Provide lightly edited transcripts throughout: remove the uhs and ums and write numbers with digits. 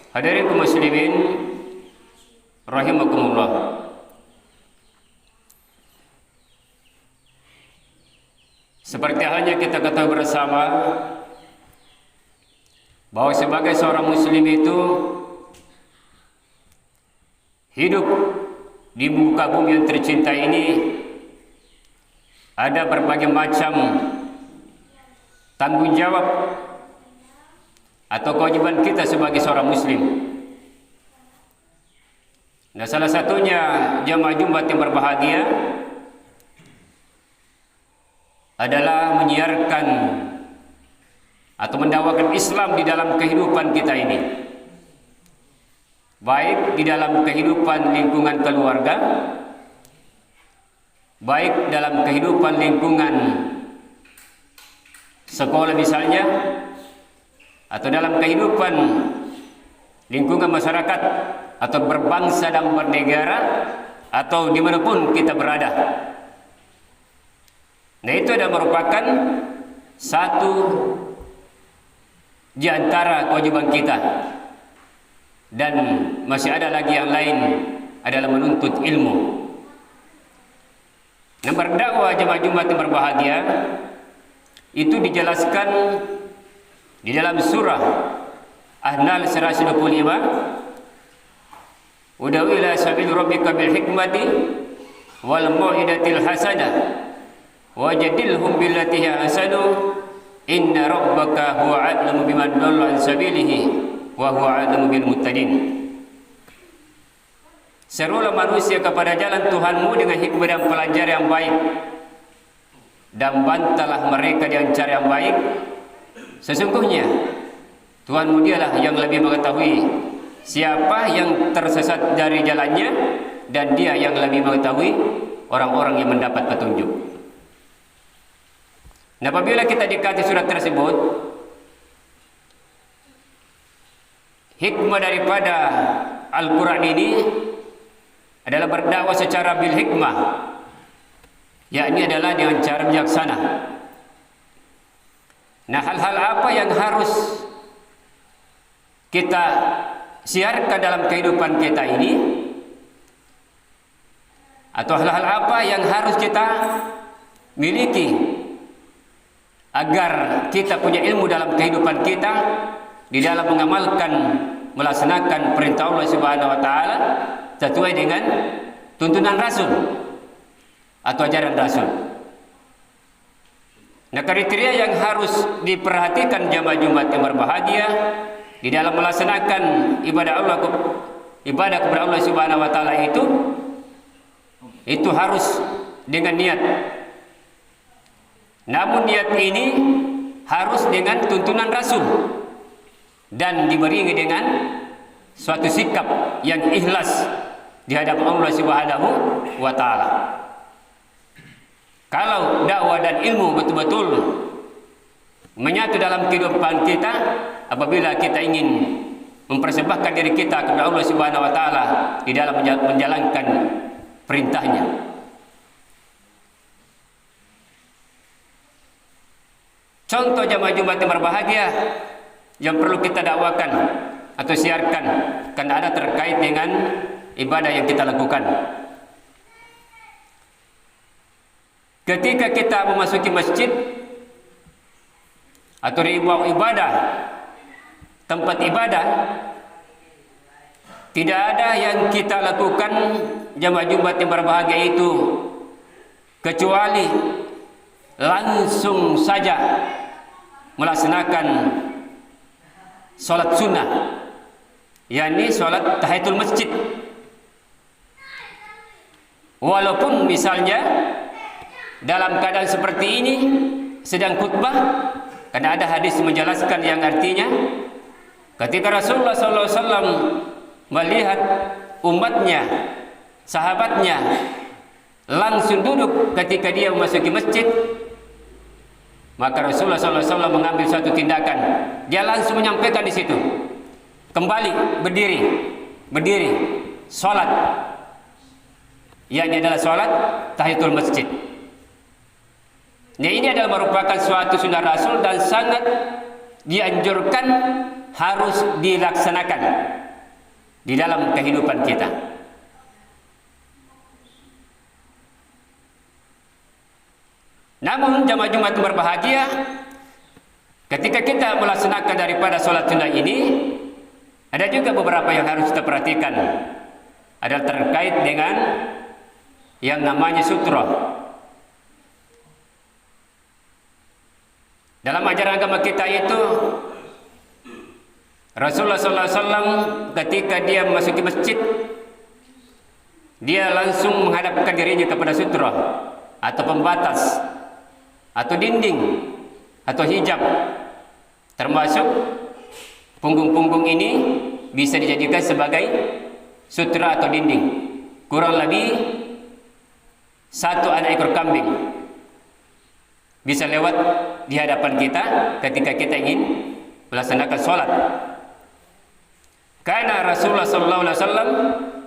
Hadirin kaum muslimin rahimakumullah. Seperti halnya kita ketahui bersama bahwa sebagai seorang muslim itu hidup di muka bumi yang tercinta ini ada berbagai macam tanggung jawab atau kewajiban kita sebagai seorang muslim. Nah, salah satunya jamaah Jumat yang berbahagia adalah menyiarkan atau mendakwakan Islam di dalam kehidupan kita ini, baik di dalam kehidupan lingkungan keluarga, baik dalam kehidupan lingkungan sekolah misalnya, atau dalam kehidupan lingkungan masyarakat atau berbangsa dan bernegara atau dimanapun kita berada. Nah, itu adalah merupakan satu di antara kewajiban kita, dan masih ada lagi yang lain adalah menuntut ilmu. Nah, berdakwah jemaah Jumat yang berbahagia itu dijelaskan di dalam surah An-Nahl 125, "Ud'u ila sabil rabbika bil hikmati wal mau'izatil hasanah wajadilhum billati hiya ahsanu inna rabbaka huwa a'lamu biman dhalla an sabilihi wa huwa a'lamu bil muhtadin." Serulah manusia kepada jalan Tuhanmu dengan hikmah dan pelajaran yang baik, dan bantalah mereka dengan cara yang baik. Sesungguhnya Tuhanmu dialah yang lebih mengetahui siapa yang tersesat dari jalannya, dan dia yang lebih mengetahui orang-orang yang mendapat petunjuk. Nah, apabila kita dikatakan surat tersebut, hikmah daripada Al-Quran ini adalah berdakwah secara bil hikmah, yakni adalah dengan cara bijaksana. Nah, hal-hal apa yang harus kita siarkan dalam kehidupan kita ini, atau hal-hal apa yang harus kita miliki agar kita punya ilmu dalam kehidupan kita di dalam mengamalkan, melaksanakan perintah Allah Subhanahu wa taala sesuai dengan tuntunan Rasul atau ajaran Rasul. Nah, kriteria yang harus diperhatikan jamaah Jumat yang berbahagia di dalam melaksanakan ibadah kepada Allah Subhanahu wa taala itu harus dengan niat. Namun niat ini harus dengan tuntunan Rasul dan diberi dengan suatu sikap yang ikhlas di hadapan Allah Subhanahu wa taala. Kalau dakwah dan ilmu betul-betul menyatu dalam kehidupan kita, apabila kita ingin mempersembahkan diri kita kepada Allah Subhanahu wa taala di dalam menjalankan perintahnya. Contoh jamaah Jumat yang berbahagia yang perlu kita dakwakan atau siarkan karena ada terkait dengan ibadah yang kita lakukan. Ketika kita memasuki masjid atau ibadah, tempat ibadah, tidak ada yang kita lakukan jamaah Jumat yang berbahagia itu kecuali langsung saja melaksanakan sholat sunnah, yakni sholat tahiyatul masjid. Walaupun misalnya dalam keadaan seperti ini sedang khutbah, karena ada hadis menjelaskan yang artinya ketika Rasulullah SAW melihat umatnya, sahabatnya langsung duduk ketika dia memasuki masjid, maka Rasulullah SAW mengambil suatu tindakan. Dia langsung menyampaikan di situ, kembali berdiri, sholat, yakni adalah sholat tahiyatul masjid. Nah, ini adalah merupakan suatu sunnah Rasul dan sangat dianjurkan harus dilaksanakan. di dalam kehidupan kita. Namun jamaah Jumat berbahagia, ketika kita melaksanakan daripada sholat sunnah ini, ada juga beberapa yang harus kita perhatikan. Ada terkait dengan yang namanya sutra. Dalam ajaran agama kita itu, Rasulullah SAW ketika dia memasuki masjid, dia langsung menghadapkan dirinya kepada sutra atau pembatas atau dinding atau hijab, termasuk punggung-punggung ini bisa dijadikan sebagai sutra atau dinding. Kurang lebih 1 anak ekor kambing bisa lewat di hadapan kita ketika kita ingin melaksanakan sholat. Karena Rasulullah SAW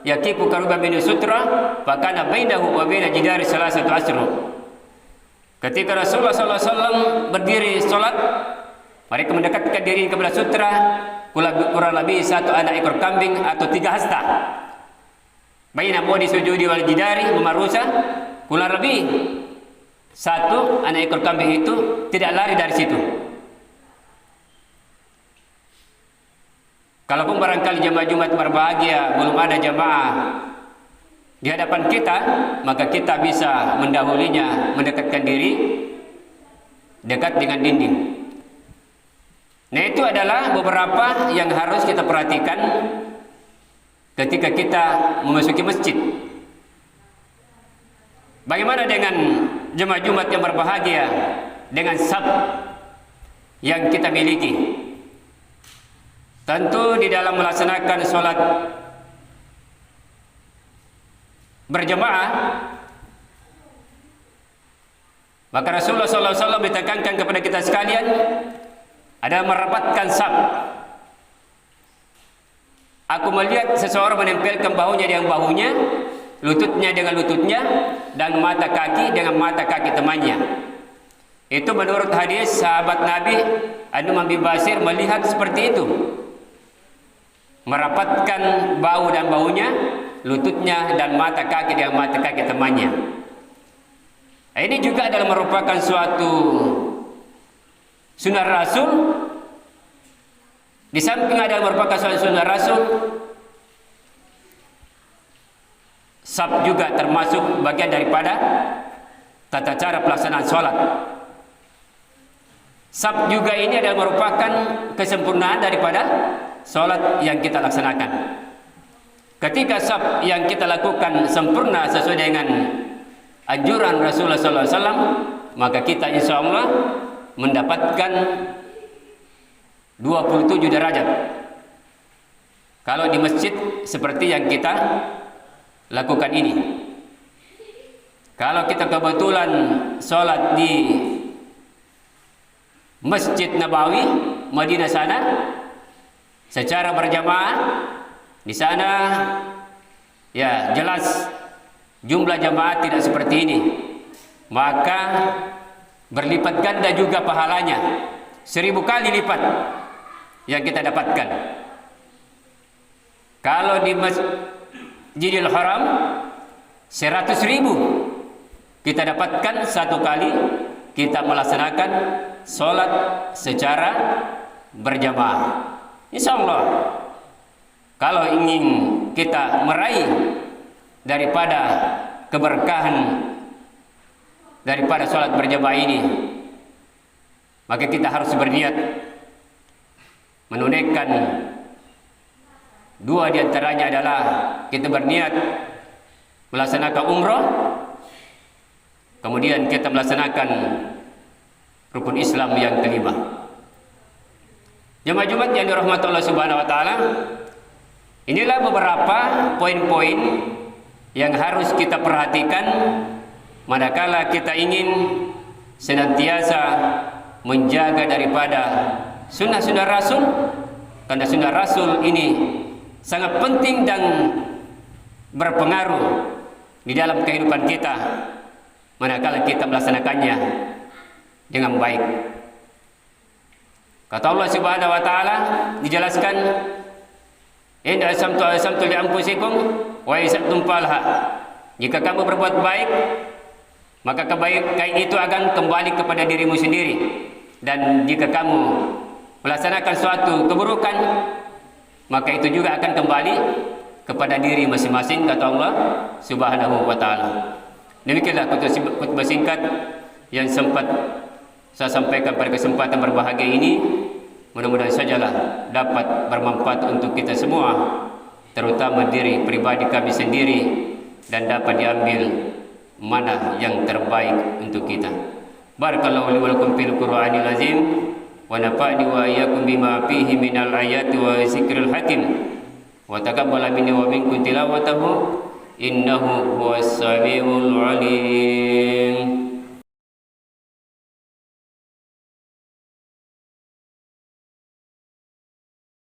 yakifu karuba min sutra, fakana bainahu wa baina jidari salasatu asru. Ketika Rasulullah SAW berdiri sholat, mereka mendekatkan diri kepada sutra kurang lebih 1 anak ekor kambing atau 3 hasta. Baina mudi sujudi wal jidari memarusa, kurang lebih 1 anak ekor kambing itu tidak lari dari situ. Kalaupun barangkali jamaah Jumat berbahagia belum ada jamaah di hadapan kita, maka kita bisa mendahulunya, mendekatkan diri dekat dengan dinding. Nah, itu adalah beberapa yang harus kita perhatikan ketika kita memasuki masjid. Bagaimana dengan jemaah Jumat yang berbahagia dengan saf yang kita miliki? Tentu di dalam melaksanakan sholat berjemaah, maka Rasulullah SAW ditekankan kepada kita sekalian ada merapatkan saf. Aku melihat seseorang menempelkan bahunya dengan bahunya, lututnya dengan lututnya, dan mata kaki dengan mata kaki temannya. Itu menurut hadis sahabat Nabi An-Nu'man bin Bashir melihat seperti itu, merapatkan bahu dan bahunya, lututnya dan mata kaki dengan mata kaki temannya. Ini juga adalah merupakan suatu sunnah Rasul. Di samping adalah merupakan suatu sunnah Rasul, saf juga termasuk bagian daripada tata cara pelaksanaan sholat. Saf juga ini adalah merupakan kesempurnaan daripada sholat yang kita laksanakan. Ketika saf yang kita lakukan sempurna sesuai dengan anjuran Rasulullah SAW, maka kita insya Allah mendapatkan 27 derajat. Kalau di masjid seperti yang kita lakukan ini. Kalau kita kebetulan sholat di Masjid Nabawi Madinah sana secara berjamaah, di sana ya jelas jumlah jamaah tidak seperti ini, maka berlipat ganda juga pahalanya, 1000 kali lipat yang kita dapatkan. Kalau di Masjidil Haram 100.000 kita dapatkan 1 kali kita melaksanakan sholat secara berjamaah. Insya Allah, kalau ingin kita meraih daripada keberkahan daripada sholat berjamaah ini, maka kita harus berniat menunaikan 2 diantaranya adalah kita berniat melaksanakan umrah, kemudian kita melaksanakan rukun Islam yang kelima. Jemaah Jumat yang dirahmati Allah Subhanahu wa taala, inilah beberapa poin-poin yang harus kita perhatikan manakala kita ingin senantiasa menjaga daripada sunnah-sunnah Rasul, karena sunnah Rasul ini sangat penting dan berpengaruh di dalam kehidupan kita manakala kita melaksanakannya dengan baik. Kata Allah Subhanahu wa taala dijelaskan In asamtu li anfusikum wa isattum falha. Jika kamu berbuat baik, maka kebaikan itu akan kembali kepada dirimu sendiri. Dan jika kamu melaksanakan suatu keburukan, maka itu juga akan kembali kepada diri masing-masing, kata Allah Subhanahu wa taala. Demikianlah khutbah singkat yang sempat saya sampaikan pada kesempatan berbahagia ini. Mudah-mudahan sajalah dapat bermanfaat untuk kita semua, terutama diri pribadi kami sendiri, dan dapat diambil mana yang terbaik untuk kita. Barakallahu li wa lakum fil Qur'anil azim wa nafa'ni wa iyyakum bima fihi minal ayati wa zikril hakim wa taqabbala minni wa minkum tilawatahu innahu huwas samiul alim.